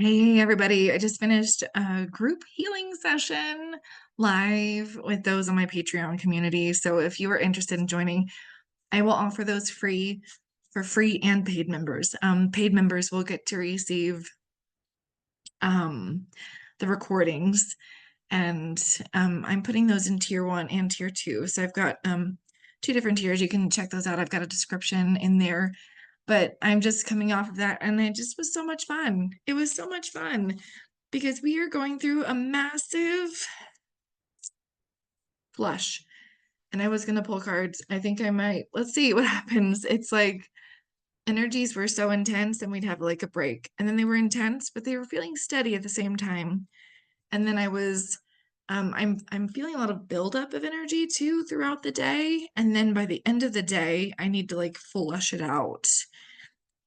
Hey everybody, I just finished a group healing session live with those on my Patreon community. So if you are interested in joining, I will offer those for free and paid members. Paid members will get to receive um, the recordings, and I'm putting those in tier 1 and tier 2. So I've got two different tiers. You can check those out. I've got a description in there. But I'm just coming off of that, and it just was so much fun. It was so much fun because we are going through a massive flush. And I was going to pull cards. I think I might. Let's see what happens. It's like energies were so intense, and we'd have like a break. And then they were intense, but they were feeling steady at the same time. And then I'm feeling a lot of buildup of energy too throughout the day. And then by the end of the day, I need to like flush it out,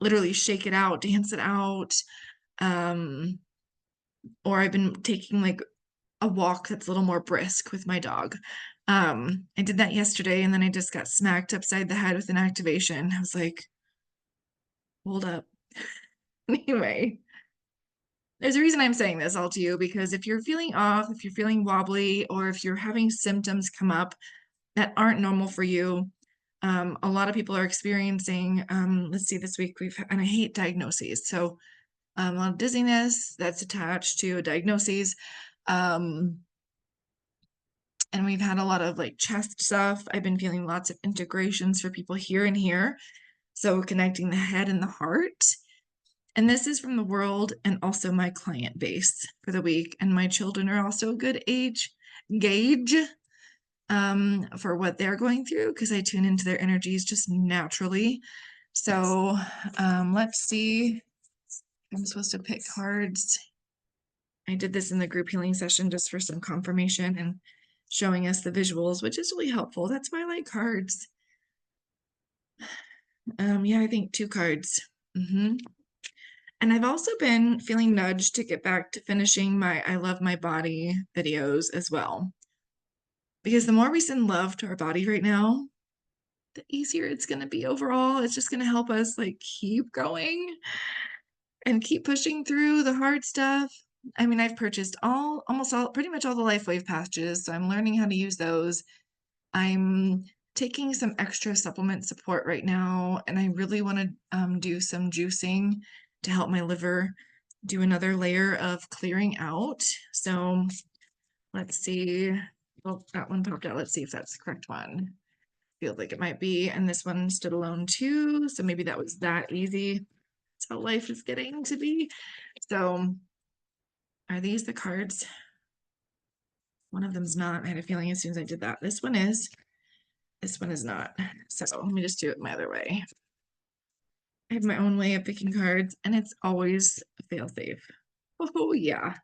literally shake it out, dance it out. Or I've been taking like a walk that's a little more brisk with my dog. I did that yesterday, and then I just got smacked upside the head with an activation. I was like, hold up. Anyway, there's a reason I'm saying this all to you, because if you're feeling off, if you're feeling wobbly, or if you're having symptoms come up that aren't normal for you, a lot of people are experiencing, let's see, this week and I hate diagnoses. So a lot of dizziness that's attached to a diagnosis. And we've had a lot of like chest stuff. I've been feeling lots of integrations for people here and here. So connecting the head and the heart. And this is from the world and also my client base for the week. And my children are also a good age gauge for what they're going through, because I tune into their energies just naturally. So let's see. I'm supposed to pick cards. I did this in the group healing session just for some confirmation and showing us the visuals, which is really helpful. That's why I like cards. Yeah, I think 2 cards. And I've also been feeling nudged to get back to finishing my I Love My Body videos as well. Because the more we send love to our body right now, the easier it's going to be overall. It's just going to help us like keep going and keep pushing through the hard stuff. I mean, I've purchased pretty much all the LifeWave patches, so I'm learning how to use those. I'm taking some extra supplement support right now, and I really want to do some juicing to help my liver do another layer of clearing out. So let's see. Well, that one popped out. Let's see if that's the correct one. Feels like it might be. And this one stood alone too. So maybe that was that easy. That's how life is getting to be. So are these the cards? One of them's not. I had a feeling as soon as I did that. This one is. This one is not. So let me just do it my other way. I have my own way of picking cards, and it's always a fail-safe. Oh, yeah.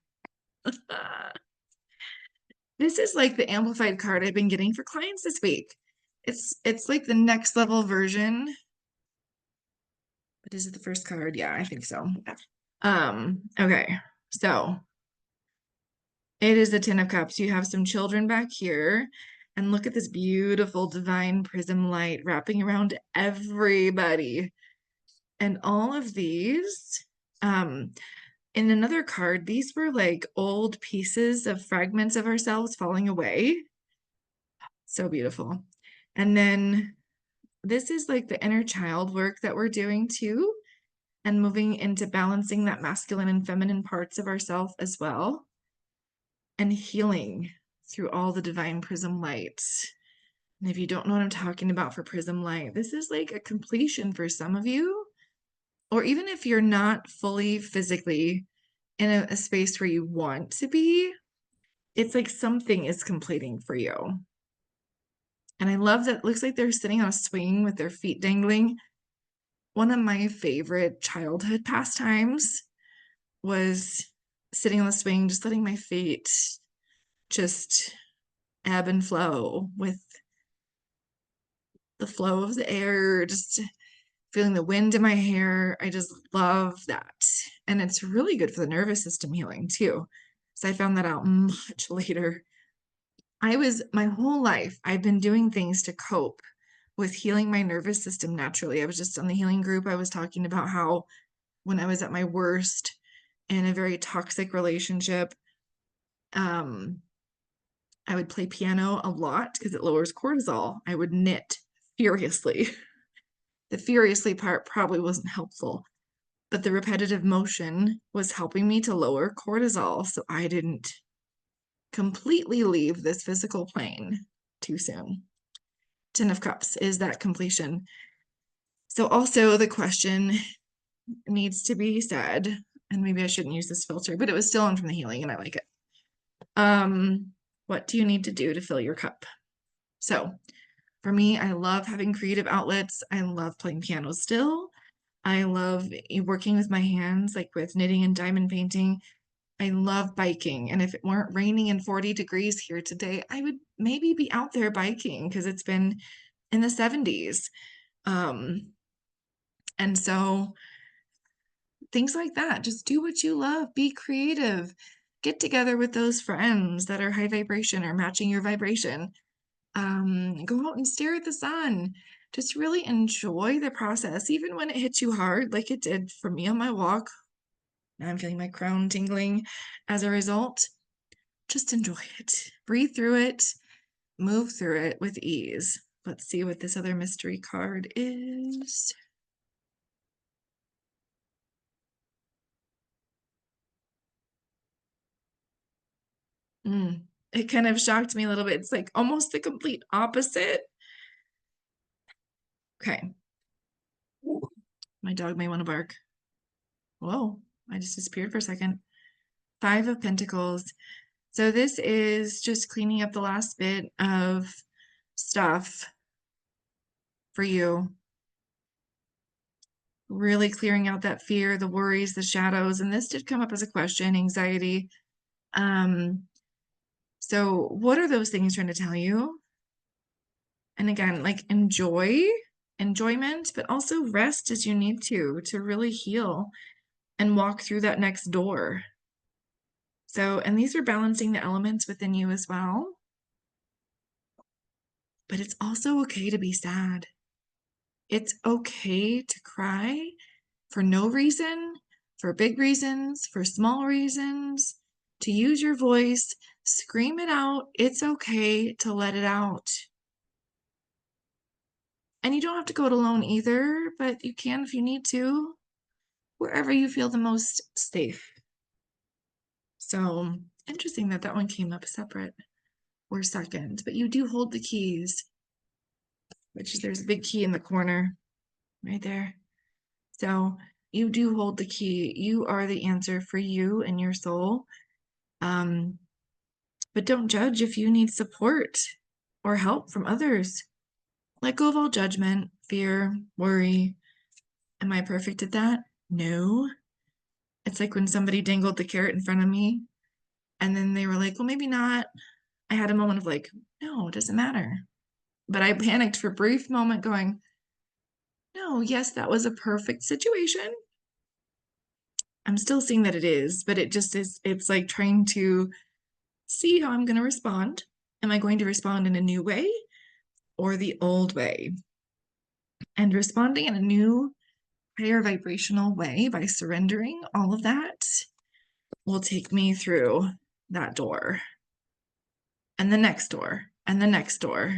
This is like the amplified card I've been getting for clients this week. It's like the next level version. But is it the first card? Yeah, I think so. Okay. So it is the Ten of Cups. You have some children back here. And look at this beautiful divine prism light wrapping around everybody. And all of these, in another card, these were like old pieces of fragments of ourselves falling away. So beautiful. And then this is like the inner child work that we're doing too, and moving into balancing that masculine and feminine parts of ourselves as well, and healing through all the divine prism lights. And if you don't know what I'm talking about for prism light, this is like a completion for some of you, or even if you're not fully physically in a space where you want to be, it's like something is completing for you. And I love that it looks like they're sitting on a swing with their feet dangling. One of my favorite childhood pastimes was sitting on the swing, just letting my feet just ebb and flow with the flow of the air, just feeling the wind in my hair. I just love that. And it's really good for the nervous system healing too. So I found that out much later. My whole life, I've been doing things to cope with healing my nervous system naturally. I was just on the healing group. I was talking about how when I was at my worst in a very toxic relationship. I would play piano a lot because it lowers cortisol. I would knit furiously. The furiously part probably wasn't helpful, but the repetitive motion was helping me to lower cortisol so I didn't completely leave this physical plane too soon. Ten of Cups is that completion. So also the question needs to be said, and maybe I shouldn't use this filter, but it was still on from the healing and I like it. What do you need to do to fill your cup? So for me, I love having creative outlets. I love playing piano still. I love working with my hands, like with knitting and diamond painting. I love biking. And if it weren't raining and 40 degrees here today, I would maybe be out there biking because it's been in the 70s. And so things like that, just do what you love, be creative, get together with those friends that are high vibration or matching your vibration. Go out and stare at the sun. Just really enjoy the process, even when it hits you hard, like it did for me on my walk. Now I'm feeling my crown tingling as a result. Just enjoy it. Breathe through it. Move through it with ease. Let's see what this other mystery card is. It kind of shocked me a little bit. It's like almost the complete opposite. Okay. My dog may want to bark. Whoa, I just disappeared for a second. Five of Pentacles. So this is just cleaning up the last bit of stuff for you. Really clearing out that fear, the worries, the shadows. And this did come up as a question, anxiety. So what are those things trying to tell you? And again, like enjoyment, but also rest as you need to really heal and walk through that next door. So, and these are balancing the elements within you as well. But it's also okay to be sad. It's okay to cry for no reason, for big reasons, for small reasons, to use your voice, scream it out. It's okay to let it out. And you don't have to go it alone either, but you can if you need to, wherever you feel the most safe. So interesting that that one came up separate or second, but you do hold the keys, which there's a big key in the corner right there. So you do hold the key. You are the answer for you and your soul. But don't judge if you need support or help from others. Let go of all judgment, fear, worry. Am I perfect at that? No. It's like when somebody dangled the carrot in front of me and then they were like, well, maybe not. I had a moment of like, no, it doesn't matter. But I panicked for a brief moment going, no, yes, that was a perfect situation. I'm still seeing that it is, but it just is, it's like trying to see how I'm going to respond. Am I going to respond in a new way or the old way? And responding in a new, higher vibrational way by surrendering all of that will take me through that door and the next door and the next door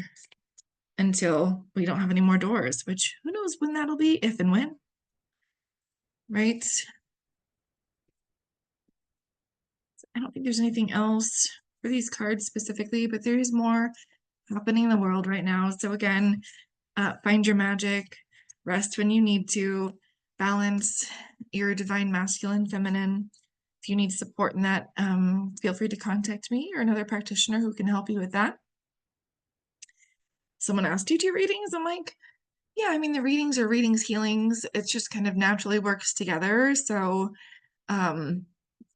until we don't have any more doors, which who knows when that'll be, if and when, right? I don't think there's anything else for these cards specifically, but there is more happening in the world right now. So again, find your magic, rest when you need to, balance your divine masculine, feminine. If you need support in that, feel free to contact me or another practitioner who can help you with that. Someone asked, do you do readings? I'm like, yeah, I mean, the readings are readings, healings. It just kind of naturally works together. So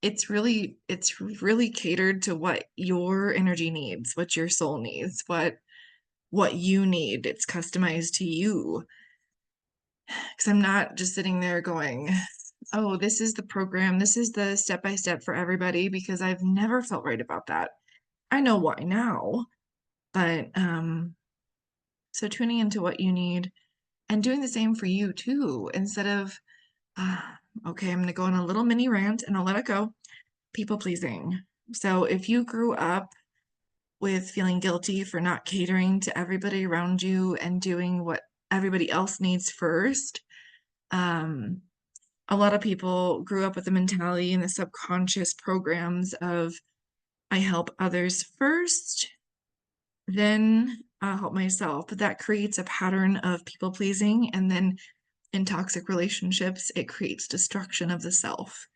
it's really catered to what your energy needs, what your soul needs, what you need. It's customized to you. Because I'm not just sitting there going, oh, this is the program, this is the step-by-step for everybody, because I've never felt right about that. I know why now, but so tuning into what you need and doing the same for you too, instead of Okay, I'm going to go on a little mini rant and I'll let it go. People pleasing. So if you grew up with feeling guilty for not catering to everybody around you and doing what everybody else needs first, um, a lot of people grew up with the mentality and the subconscious programs of I help others first, then I'll help myself. But that creates a pattern of people pleasing, and then in toxic relationships, it creates destruction of the self.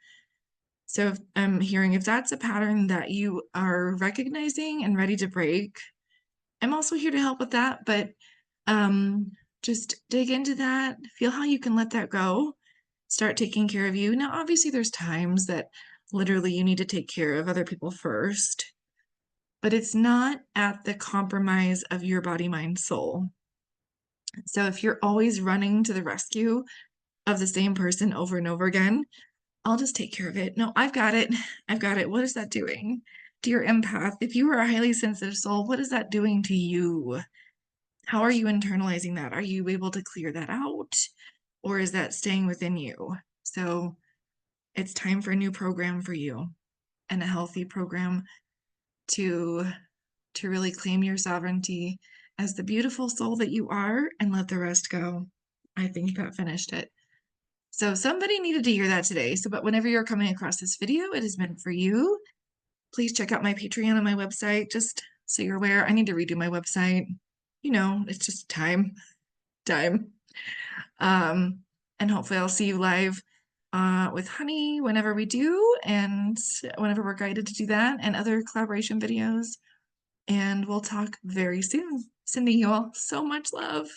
So if I'm hearing if that's a pattern that you are recognizing and ready to break, I'm also here to help with that, but um, just dig into that, feel how you can let that go, start taking care of you. Now, obviously, there's times that literally you need to take care of other people first, but it's not at the compromise of your body, mind, soul. So if you're always running to the rescue of the same person over and over again, I'll just take care of it. No, I've got it. I've got it. What is that doing? Dear empath, if you are a highly sensitive soul, what is that doing to you? How are you internalizing that? Are you able to clear that out? Or is that staying within you? So it's time for a new program for you, and a healthy program to really claim your sovereignty as the beautiful soul that you are and let the rest go. I think that finished it. So somebody needed to hear that today. So, but whenever you're coming across this video, it is meant for you. Please check out my Patreon and my website, just so you're aware. I need to redo my website. You know, it's just time. Um, and hopefully I'll see you live with Honey whenever we do, and whenever we're guided to do that, and other collaboration videos. And we'll talk very soon. Sending you all so much love.